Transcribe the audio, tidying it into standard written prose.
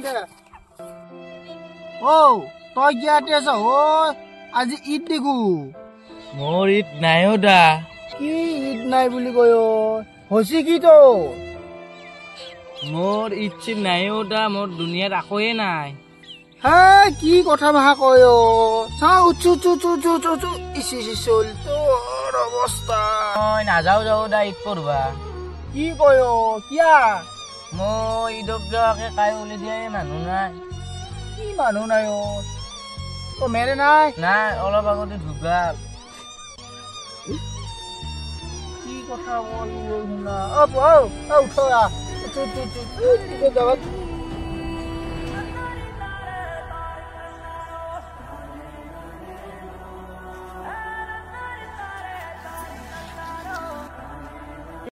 দে ও তই গিয়াতে আছ ও আজি ঈদ দেখো মোৰ ঈদ নাইও দা কি ঈদ নাই বুলি কয় হৈছে কি তো মোৰ ঈদ চিদ নাইও দা মোৰ দুনিয়াত আকোৱে নাই হা কি কথা ভাষা কয় চাও উচু চু ইসি চল তোর অবস্থা মই নাযাও যাও দা ঈদ পঢ়বা কি কয় কিয়া মই ঈদক যোৱাকে কাই উলি দিয়াই মানুহ নাই কি মানুহ নাই তো মেৰে নাই নাই অলপ আগতে ঢুকাল কি কথা বল শুনা উঠ উঠ